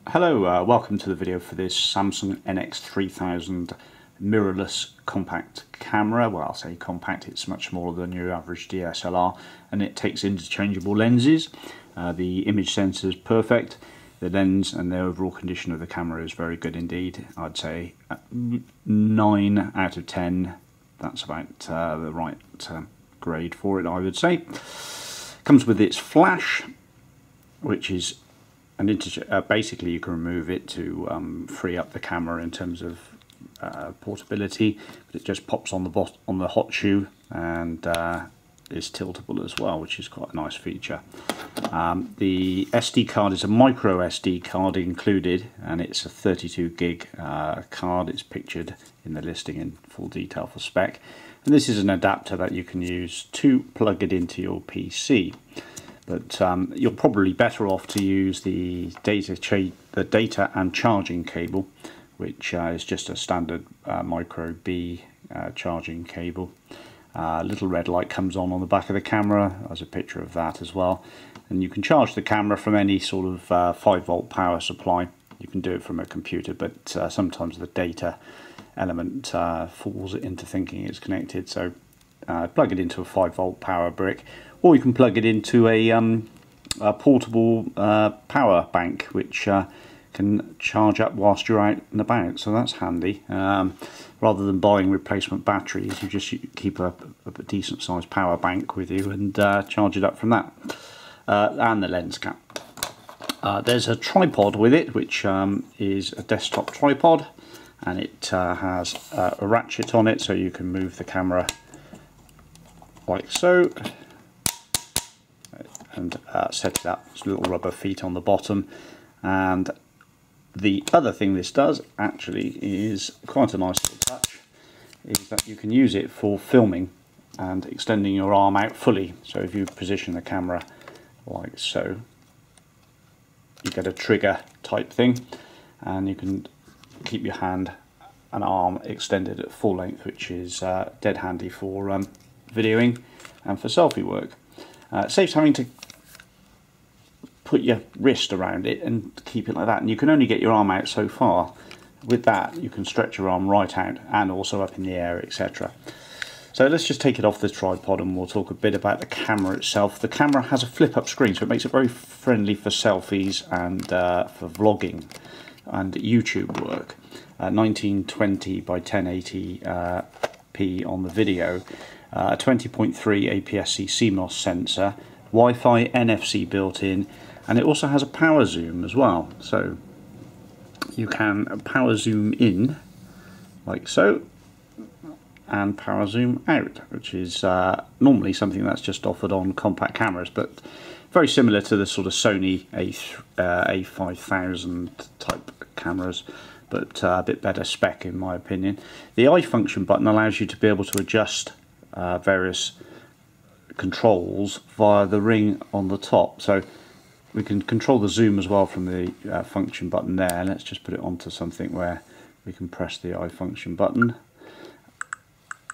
Hello, welcome to the video for this Samsung Nx3000 mirrorless compact camera. Well, I'll say compact, it's much smaller than your average DSLR, and it takes interchangeable lenses. The image sensor is perfect. The lens and the overall condition of the camera is very good indeed. I'd say 9 out of 10. That's about the right grade for it, I would say. Comes with its flash, which is basically you can remove it to free up the camera in terms of portability, but it just pops on the hot shoe and is tiltable as well, which is quite a nice feature. The SD card is a micro SD card included, and it's a 32 gig card. It's pictured in the listing in full detail for spec, and this is an adapter that you can use to plug it into your PC. But you're probably better off to use the data and charging cable, which is just a standard micro B charging cable. Little red light comes on the back of the camera. There's a picture of that as well. And you can charge the camera from any sort of 5-volt power supply. You can do it from a computer, but sometimes the data element falls into thinking it's connected. So plug it into a 5-volt power brick, or you can plug it into a portable power bank, which can charge up whilst you're out and about, so that's handy. Rather than buying replacement batteries, you just keep a decent sized power bank with you and charge it up from that. And the lens cap. There's a tripod with it, which is a desktop tripod, and it has a ratchet on it, so you can move the camera like so, and set it up. There's little rubber feet on the bottom. And the other thing this does actually is quite a nice little touch, is that you can use it for filming and extending your arm out fully. So if you position the camera like so, you get a trigger type thing, and you can keep your hand and arm extended at full length, which is dead handy for videoing and for selfie work. It saves having to put your wrist around it and keep it like that, and you can only get your arm out so far. With that, you can stretch your arm right out and also up in the air, etc. So let's just take it off the tripod and we'll talk a bit about the camera itself. The camera has a flip-up screen, so it makes it very friendly for selfies and for vlogging and YouTube work. 1920 by 1080p on the video. 20.3 APS-C CMOS sensor, Wi-Fi, NFC built in, and it also has a power zoom as well. So you can power zoom in like so, and power zoom out, which is normally something that's just offered on compact cameras, but very similar to the sort of Sony A5000 type cameras, but a bit better spec in my opinion. The eye function button allows you to be able to adjust various controls via the ring on the top, so we can control the zoom as well from the function button there. Let's just put it onto something where we can press the eye function button,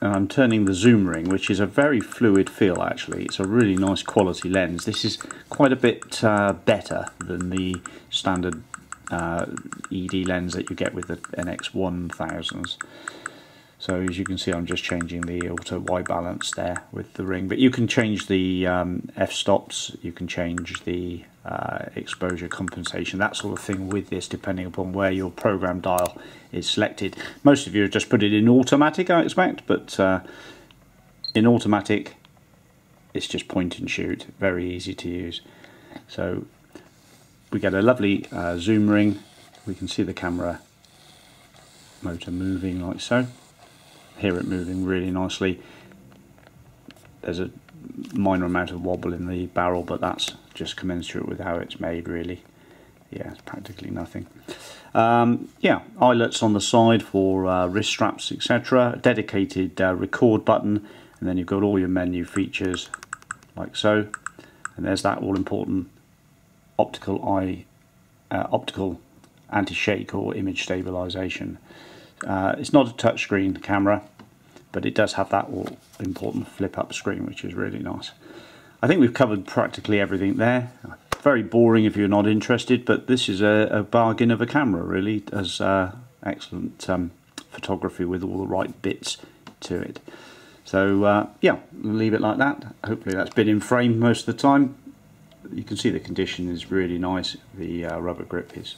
and I'm turning the zoom ring, which is a very fluid feel actually. It's a really nice quality lens. This is quite a bit better than the standard ED lens that you get with the Nx1000s. So as you can see, I'm just changing the auto white balance there with the ring, but you can change the f-stops, you can change the exposure compensation, that sort of thing with this, depending upon where your program dial is selected. Most of you have just put it in automatic, I expect, but in automatic it's just point and shoot, very easy to use. So we get a lovely zoom ring. We can see the camera motor moving like so. Hear it moving really nicely. There's a minor amount of wobble in the barrel, but that's just commensurate with how it's made really. Yeah, it's practically nothing. Yeah, eyelets on the side for wrist straps, etc. Dedicated record button, and then you've got all your menu features like so, and there's that all important optical anti-shake or image stabilization. It's not a touchscreen camera, but it does have that all important flip-up screen, which is really nice. I think we've covered practically everything there. Very boring if you're not interested, but this is a bargain of a camera, really. It has excellent photography with all the right bits to it. So yeah, leave it like that. Hopefully that's been in frame most of the time. You can see the condition is really nice. The rubber grip is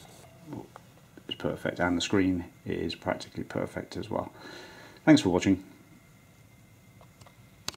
perfect, and the screen is practically perfect as well. Thanks for watching.